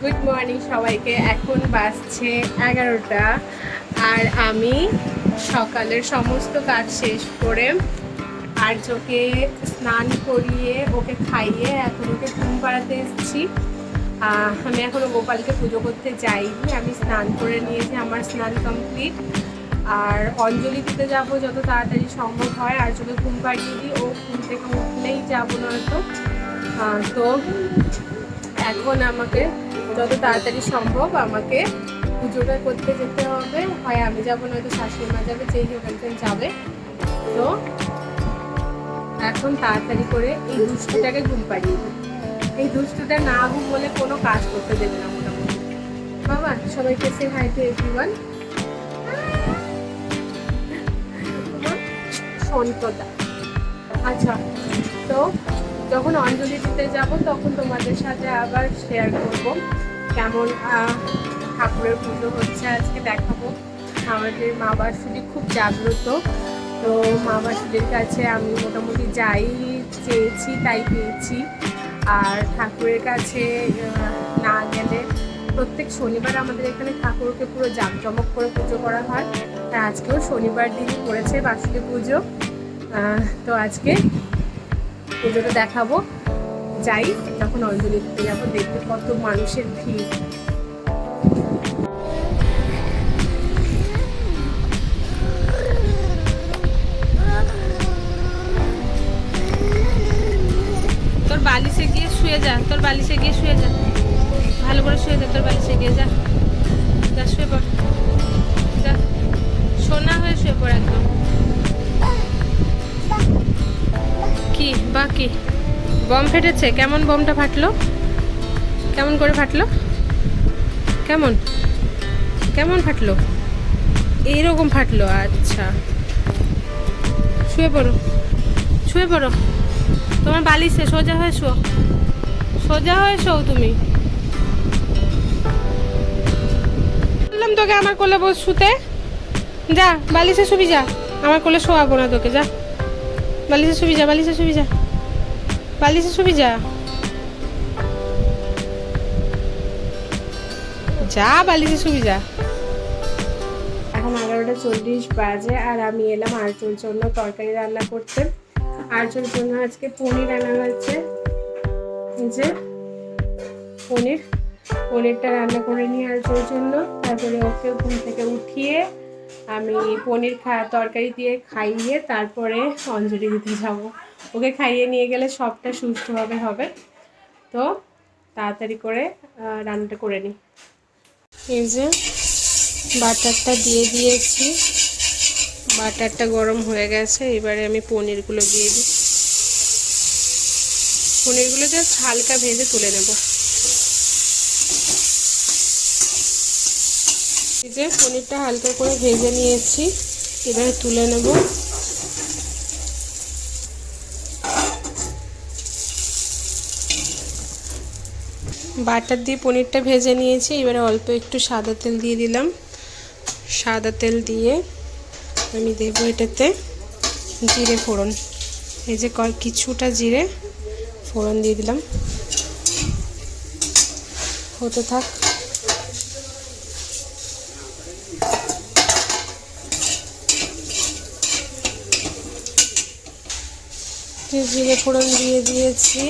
Good morning সবাইকে। এখন বাজছে 11টা আর আমি সকালের সমস্ত কাজ শেষ করে আর্যকে স্নান করিয়ে ওকে খাইয়ে এখন ওকে ঘুম পাড়াতে এসেছি। আমি এখনো গোপালকে পুজো করতে যাইনি, আমি স্নান করে নিয়েছি, আমার স্নান কমপ্লিট। আর অঞ্জলি দিতে যাবো যত তাড়াতাড়ি সম্ভব হয়, আর্যকে ঘুম পাড়িয়ে দিই, ও ঘুম থেকে উঠলেই যাবো নয়তো। তো এখন আমাকে যত তাড়াতাড়ি সম্ভব আমাকে পুজোটা করতে যেতে হবে, হয় আমি যাবো নয়তো শাশুড়ি মা যাবে, যেই হোক একজন যাবে। তো এখন তাড়াতাড়ি করে এই দুষ্টুটাকে ঘুম পাড়িয়ে দিই। এই দুষ্টুটা না ঘুম বলে কোনো কাজ করতে দেবে না মোটামুটি। বাবা সবাইকে সে হাই টু এভরিওয়ান। সন্ততা। আচ্ছা, তো যখন অঞ্জলি দিতে যাব তখন তোমাদের সাথে আবার শেয়ার করব কেমন ঠাকুরের পুজো হচ্ছে, আজকে দেখাবো। আমাদের মা বাসুদি খুব জাগ্রত, তো মা বাসুদির কাছে আমি মোটামুটি যাই চেয়েছি তাই পেয়েছি। আর ঠাকুরের কাছে না গেলে প্রত্যেক শনিবার আমাদের এখানে ঠাকুরকে পুরো জাঁকজমক করে পুজো করা হয়। আর আজকেও শনিবার দিনই পড়েছে বাসুদি পুজো। তো আজকে পুজোটা দেখাবো, যাই যখন অঞ্জলি দিতে যাবো, দেখতে কত মানুষের ভিড়। তোর বালিশে গিয়ে শুয়ে যা, তোর বালিশে গিয়ে শুয়ে যা, ভালো করে শুয়ে যা, তোর বালিশে গিয়ে যা, যা শুয়ে পড়, যা সোনা হয়ে শুয়ে পড় একদম। কি বাকি বম ফেটেছে? কেমন বমটা ফাটলো? কেমন করে ফাটলো? কেমন কেমন ফাটলো? এইরকম ফাটলো? আচ্ছা, শুয়ে পড়ো, শুয়ে পড়ো, তোমার বালিশে সোজা হয়ে শো, সোজা হয়ে শো। তুমি বললাম তোকে আমার কোলে বস শুতে, যা বালিশে শুবি, যা, আমার কোলে শোয়াবো না তোকে, যা বালিশে শুবি, যা বালিশে শুবি, যা বালিশে শুবি, যা যা বালিশে শুবি, যা। এখন 11:40 বাজে আর আমি এলাম আর্যর জন্য তরকারি রান্না করতে। আর্যর জন্য আজকে পনির আনা হয়েছে, যে পনিরটা রান্না করে নিই আর্যর জন্য। তারপরে ওকে ঘুম থেকে উঠিয়ে আমি পনির তরকারি দিয়ে খাইয়ে তারপরে অঞ্জলি দিতে যাব। ওকে খাইয়ে নিয়ে গেলে সবটা সুষ্ঠুভাবে হবে। তো তাড়াতাড়ি করে রান্নাটা করে নিই। এই যে বাটারটা দিয়ে দিয়েছি, বাটারটা গরম হয়ে গেছে, এবারে আমি পনিরগুলো দিয়ে দিই। পনিরগুলো জাস্ট হালকা ভেজে তুলে নেব। এই যে পনিরটা হালকা করে ভেজে নিয়েছি, এবারে তুলে নেব। বাটার দিয়ে পনিরটা ভেজে নিয়েছি, এবারে অল্প একটু সাদা তেল দিয়ে দিলাম। সাদা তেল দিয়ে আমি দেবো এটাতে জিরে ফোড়ন। এই যে কিছুটা জিরে ফোড়ন দিয়ে দিলাম, হতে থাক। জিরে ফোড়ন দিয়ে দিয়েছি,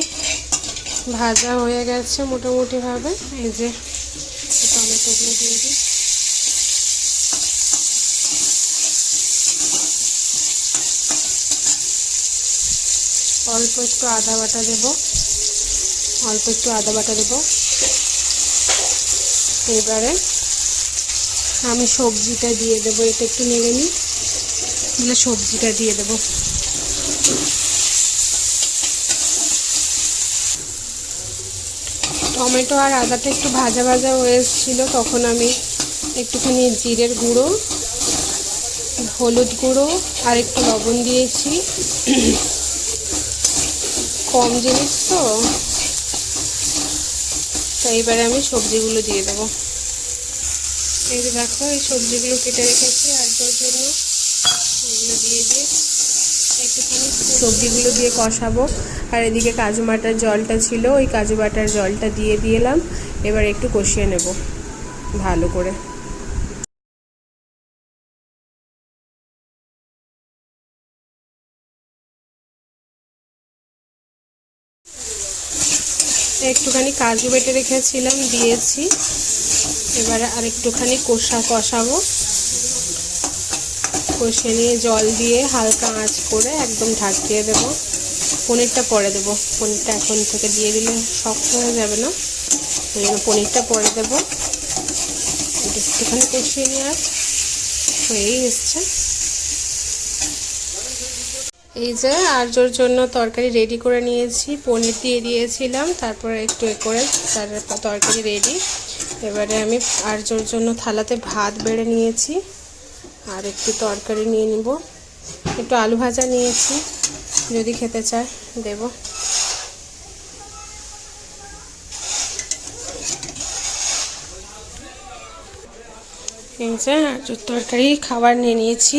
ভাজা হয়ে গেছে মোটামুটিভাবে। এই যে টমেটোগুলো দিয়ে দিই, অল্প একটু আদা বাটা দেবো, অল্প একটু আদা বাটা দেবো। এবারে আমি সবজিটা দিয়ে দেবো, এটা একটু নেড়ে নিই, মানে সবজিটা দিয়ে দেবো। টমেটো আর আদাটা একটু ভাজা ভাজা হয়ে এসেছিলো, তখন আমি একটুখানি জিরের গুঁড়ো, হলুদ গুঁড়ো আর একটু লবণ দিয়েছি। কম জিনিস তো, এইবারে আমি সবজিগুলো দিয়ে দেবো। এই যে দেখো, এই সবজিগুলো কেটে রেখেছি আজকের জন্য, এগুলো দিয়ে একটুখানি সবজিগুলো দিয়ে কষাবো। আর এদিকে কাজু বাটার জলটা ছিল, ওই কাজু বাটার জলটা দিয়ে দিলাম। এবার একটু কষিয়ে নেব ভালো করে। একটুখানি কাজু বেটে রেখেছিলাম, দিয়েছি। এবারে আর একটুখানি কষাবো। কষিয়ে নিয়ে জল দিয়ে হালকা আঁচ করে একদম ঢাকিয়ে দেব। পনিরটা পরে দেবো, পনিরটা এখন থেকে দিয়ে দিলে শক্ত হয়ে যাবে না, ওই জন্য পনিরটা পরে দেবো। একটুখানি কষিয়ে নিয়ে আর হয়েই এসছে। এই যে আর্যর জন্য তরকারি রেডি করে নিয়েছি, পনির দিয়ে দিয়েছিলাম, তারপরে একটু করে তার তরকারি রেডি। এবারে আমি আর্যর জন্য থালাতে ভাত বেড়ে নিয়েছি, আর একটু তরকারি নিয়ে নিব। একটু আলু ভাজা নিয়েছি, যদি খেতে চায় দেব। এই যে আর্যর তরকারি খাবার নিয়ে নিয়েছি,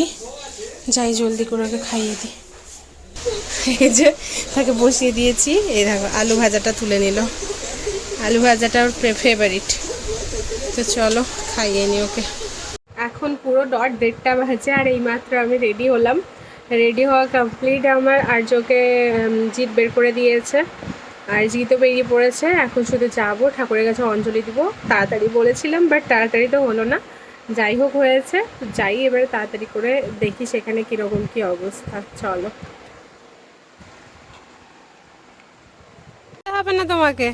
যাই জলদি করে ওকে খাইয়ে দিই। এই যে তাকে বসিয়ে দিয়েছি, এই দেখো আলু ভাজাটা তুলে নিল। আলু ভাজাটা ওর ফেভারিট। তো চলো খাইয়ে নি ওকে। এখন পুরো 1:30 বাজে, আর এইমাত্র আমি রেডি হলাম। রেডি হওয়া কমপ্লিট আমার। আর্যকে জিৎ বের করে দিয়েছে, আর জিতও বেরিয়ে পড়েছে। এখন শুধু যাবো ঠাকুরের কাছে অঞ্জলি দিব। তাড়াতাড়ি বলেছিলাম, বাট তাড়াতাড়ি তো হলো না। যাই হোক হয়েছে, যাই এবারে তাড়াতাড়ি করে দেখি সেখানে কীরকম কী অবস্থা। চলো। হবে না তোমাকে,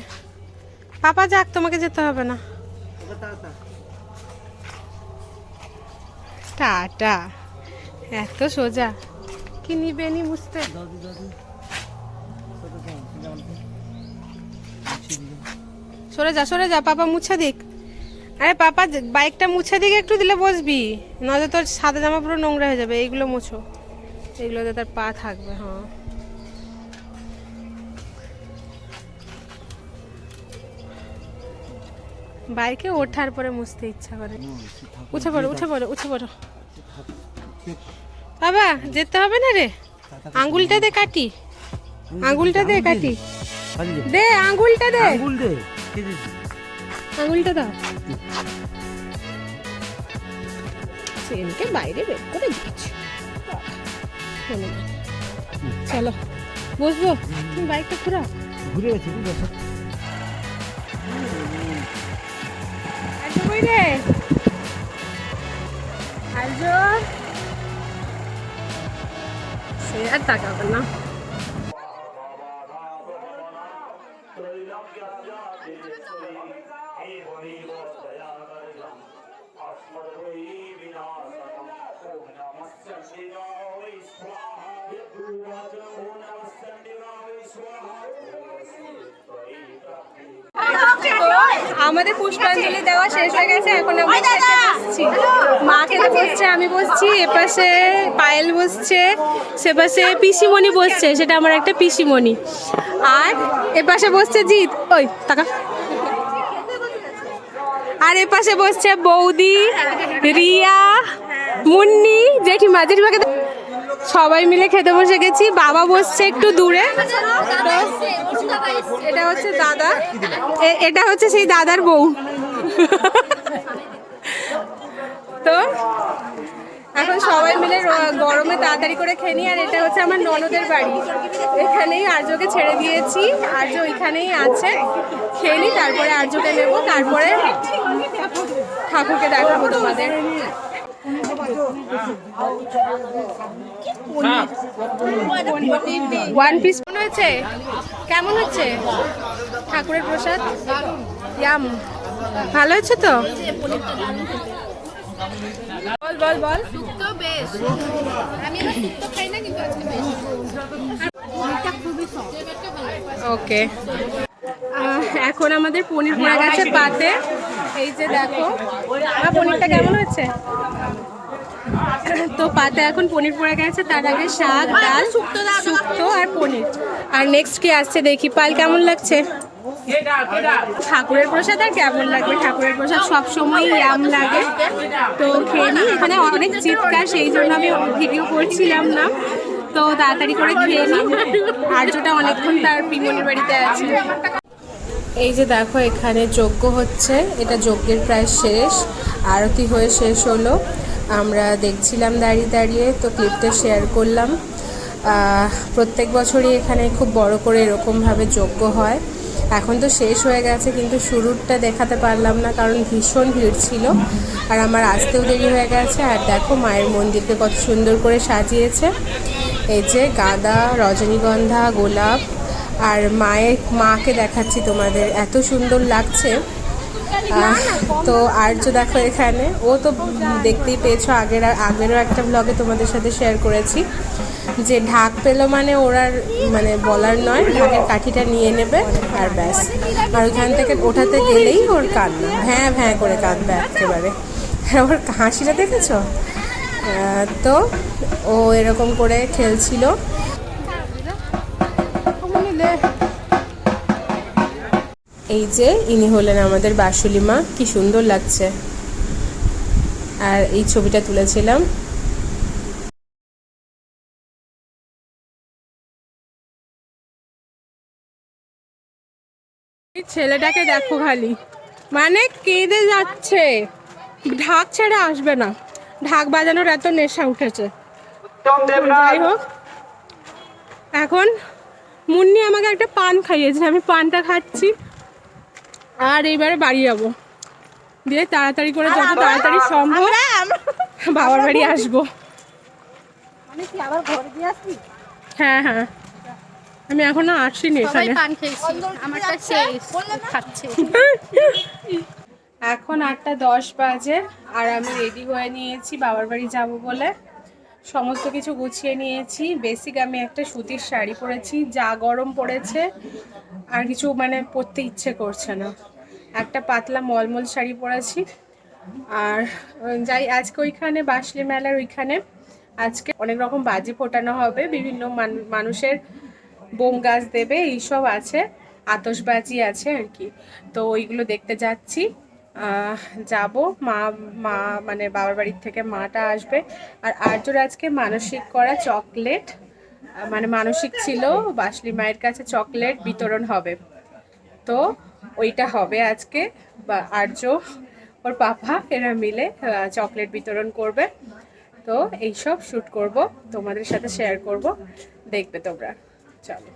পাপা যাক, তোমাকে যেতে হবে না। টাটা। এত সোজা কি নিবে নি বুঝতে। সরে যা পাপা মুছে দিক। আরে পাপা বাইকটা মুছে দিক, একটু দিলে বসবি, নয়তো তোর সাদা জামা পুরো নোংরা হয়ে যাবে। এইগুলো মুছো, এইগুলোতে তার পা থাকবে। হ্যাঁ বাইকে ওঠার পরে মুছতে ইচ্ছা করে। উঠে পড়ো। বাবা যেতে হবে না রে, আঙ্গুলটা দে কাটি, আঙ্গুলটা দে আঙ্গুলটা দাও। সেনকে বাইরে বের করে দিচ্ছি। চলো বসবো, তুমি বাইকটা ঘুরে গেছে। রে সে আর তাকাবে না। আমাদের পুষ্পাঞ্জলি দেওয়া শেষ হয়ে গেছে, এখন আমরা বসছি। মা খেতে বসছে, আমি বসছি, এপাশে পায়েল বসছে, সেপাশে পিসিমণি বসছে, সেটা আমার একটা পিসিমণি। আর এপাশে বসছে জিৎ, ওই টাকা। আর এপাশে বসছে বৌদি, রিয়া, মুন্নি, জেঠিমাকে সবাই মিলে খেতে বসে গেছি। বাবা বসছে একটু দূরে। এটা হচ্ছে দাদা, এটা হচ্ছে সেই দাদার বউ। তো এখন সবাই মিলে গরমে তাড়াতাড়ি করে খেয়ে নিই। আর এটা হচ্ছে আমার ননদের বাড়ি, এখানেই আর্যকে ছেড়ে দিয়েছি। আর্য ওইখানেই আছে, খেয়ে নিই, তারপরে আর্যকে নেব, তারপরে ঠাকুরকে দেখাবো তোমাদের। ওয়ান পিস মনে হচ্ছে। কেমন হচ্ছে ঠাকুরের প্রসাদ? ইয়াম, ভালো হচ্ছে তো? বল। বেশ, আমি খাই না, কিন্তু আজকে বেশ। ওকে, এখন আমাদের পনির পড়ে গেছে পাতে। এই যে দেখো পনিরটা কেমন হচ্ছে। তো পাতে এখন পনির পড়ে গেছে, তার আগে শাক, ডাল, শুক্তো আর পনির। আর নেক্সট কি আসছে দেখি। পাল কেমন লাগছে? ঠাকুরের প্রসাদ আর কেমন লাগবে? ঠাকুরের প্রসাদ সবসময় ইয়াম লাগে। তো খেয়ে নিই, এখানে অনেক চিৎকার, সেই জন্য আমি ভিডিও করছিলাম না। তো তাড়াতাড়ি করে খেয়ে নিই। আর্যটা অনেকক্ষণ তার পিমনির বাড়িতে আছে। এই যে দেখো এখানে যজ্ঞ হচ্ছে, এটা যজ্ঞের প্রায় শেষ, আরতি হয়ে শেষ হলো। আমরা দেখছিলাম দাঁড়িয়ে দাঁড়িয়ে, তো ক্লিপটা শেয়ার করলাম। প্রত্যেক বছরই এখানে খুব বড় করে এরকমভাবে যজ্ঞ হয়। এখন তো শেষ হয়ে গেছে, কিন্তু শুরুটা দেখাতে পারলাম না কারণ ভীষণ ভিড় ছিল আর আমার আসতেও দেরি হয়ে গেছে। আর দেখো মায়ের মন্দিরকে কত সুন্দর করে সাজিয়েছে, এই যে গাঁদা, রজনীগন্ধা, গোলাপ। আর মাকে দেখাচ্ছি তোমাদের, এত সুন্দর লাগছে। তো আর্য দেখো এখানে, ও তো দেখতেই পেয়েছো আগেরও একটা ব্লগে তোমাদের সাথে শেয়ার করেছি যে ঢাক পেলো মানে ওরা মানে বলার নয়, ঢাকের কাঠিটা নিয়ে নেবে আর ব্যাস। আর ওইখান থেকে ওঠাতে গেলেই ওর কান্না, ভ্যাঁ ভ্যাঁ করে কাঁদবে একেবারে। ওর হাসিটা দেখেছো? তো ও এরকম করে খেলছিল। এই যে ইনি হলেন আমাদের বাসুলি মা, কি সুন্দর লাগছে। আর এই ছবিটা তুলেছিলাম। ছেলেটাকে দেখো খালি, মানে কেঁদে যাচ্ছে, ঢাক ছেড়ে আসবে না, ঢাক বাজানোর এত নেশা উঠেছে। যাই হোক, এখন মুন্নি আমাকে একটা পান খাইয়েছে, আমি পানটা খাচ্ছি আর এইবারে বাড়ি যাবো, দিয়ে তাড়াতাড়ি করে যত তাড়াতাড়ি সম্ভব বাবার বাড়ি আসবো। হ্যাঁ হ্যাঁ, আমি এখনো আসিনি এখানে। এখন 8:10 বাজে আর আমি রেডি হয়ে নিয়েছি বাবার বাড়ি যাব বলে। সমস্ত কিছু গুছিয়ে নিয়েছি। বেসিক আমি একটা সুতির শাড়ি পরেছি, যা গরম পড়েছে আর কিছু মানে পরতে ইচ্ছে করছে না। একটা পাতলা মলমল শাড়ি পরেছি। আর যাই আজকে ওইখানে বাসলি মেলার ওইখানে আজকে অনেক রকম বাজি ফোটানো হবে, বিভিন্ন মানুষের বোম গাছ দেবে, এইসব আছে, আতশবাজি আছে আর কি। তো ওইগুলো দেখতে যাচ্ছি। যাব, মা মানে বাবার বাড়ির থেকে মাটা আসবে। আর আর্যর আজকে মানসিক করা চকলেট, মানে মানসিক ছিল বাসলি মায়ের কাছে চকলেট বিতরণ হবে, তো ওইটা হবে আজকে। বা আর্য, ওর পাপা, এরা মিলে চকলেট বিতরণ করবে। তো এইসব শ্যুট করব, তোমাদের সাথে শেয়ার করব, দেখবে তোমরা। চলো,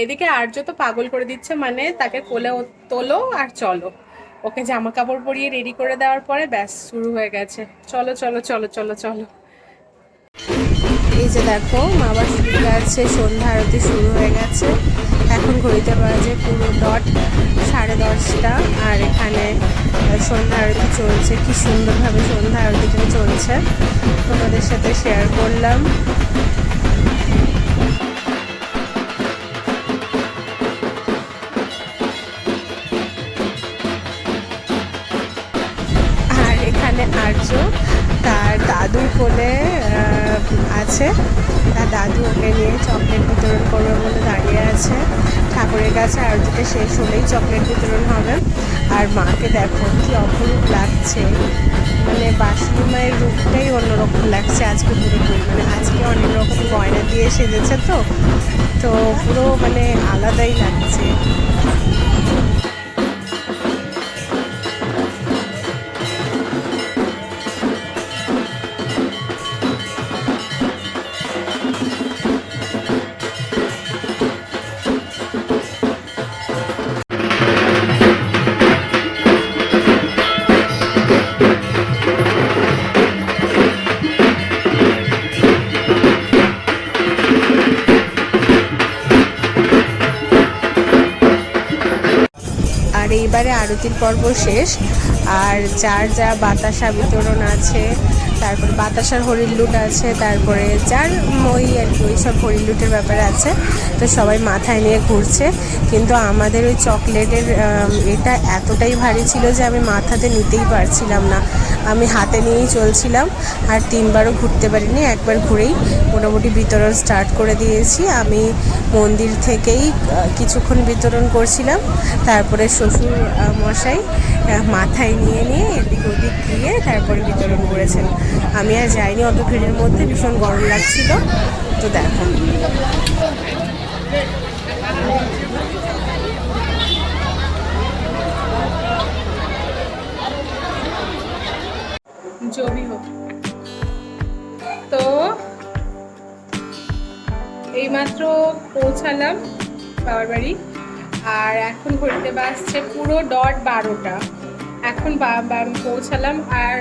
এদিকে আর্য তো পাগল করে দিচ্ছে, মানে তাকে কোলে তোলো আর চলো। ওকে জামা কাপড় পরিয়ে রেডি করে দেওয়ার পরে ব্যাস শুরু হয়ে গেছে, চলো চলো চলো চলো চলো। এই যে দেখো মা বাবার শুরু আছে, সন্ধ্যা আরতি শুরু হয়ে গেছে। এখন ঘড়িতে বাজে পুরো ডট 10:30, আর এখানে সন্ধ্যা আরতি চলছে। কি সুন্দরভাবে সন্ধ্যা আরতিটা চলছে, তোমাদের সাথে শেয়ার করলাম। আর এখানে আর্য তার দাদুর কোলে আছে, তার দাদু ওকে নিয়ে চকলেট বিতরণ করবে বলে দাঁড়িয়ে আছে। ঠাকুরের কাছে আরতিটা শেষ হলেই চকলেট বিতরণ হবে। আর মাকে দেখো কি অপরূপ লাগছে, মানে বাসুলি মায়ের রূপটাই অন্যরকম লাগছে আজকে পুরোপুরি। মানে আজকে অনেক রকম গয়না দিয়ে সেজেছে, তো পুরো মানে আলাদাই লাগছে। আর এইবারে আরতির পর্ব শেষ। আর যার যা বাতাসা বিতরণ আছে, তারপরে বাতাসার হরিলুট আছে, তারপরে যার ওই আর কি ওই সব হরিলুটের ব্যাপারে আছে, তো সবাই মাথায় নিয়ে ঘুরছে। কিন্তু আমাদের ওই চকলেটের এটা এতটাই ভারী ছিল যে আমি মাথাতে নিতেই পারছিলাম না, আমি হাতে নিয়েই চলছিলাম। আর 3বারও ঘুরতে পারিনি, একবার ঘুরেই মোটামুটি বিতরণ স্টার্ট করে দিয়েছি। আমি মন্দির থেকেই কিছুক্ষণ বিতরণ করছিলাম, তারপরে শ্বশুর মশাই মাথায় নিয়ে এদিক ওদিক গিয়ে তারপরে বিতরণ করেছেন। আমি আর যাইনি অত ভিড়ের মধ্যে, ভীষণ গরম লাগছিল। তো দেখো এইমাত্র পৌঁছালাম বাবার বাড়ি, আর এখন ঘুরতে বাসছে পুরো ডট 12টা। এখন পৌঁছালাম, আর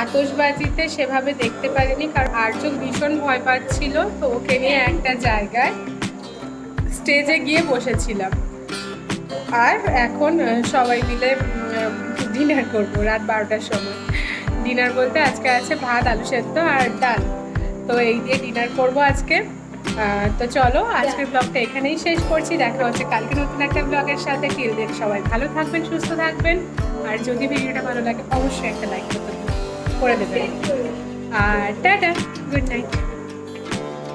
আতশবাজিতে সেভাবে দেখতে পারিনি, কারণ আর্য ভীষণ ভয় পাচ্ছিল, তো ওকে নিয়ে একটা জায়গায় স্টেজে গিয়ে বসেছিলাম। আর এখন সবাই মিলে ডিনার করবো রাত 12টার সময়। ডিনার বলতে আজকে আছে ভাত, আলু সেদ্ধ আর ডাল, তো এই দিয়ে ডিনার করবো আজকে। তো চলো আজকের ব্লগটা এখানেই শেষ করছি, দেখা হচ্ছে কালকে নতুন একটা ব্লগের সাথে। টিল দেন সবাই ভালো থাকবেন, সুস্থ থাকবেন, আর যদি ভিডিওটা ভালো লাগে অবশ্যই একটা লাইক করে দেবেন। আর টাটা, গুড নাইট।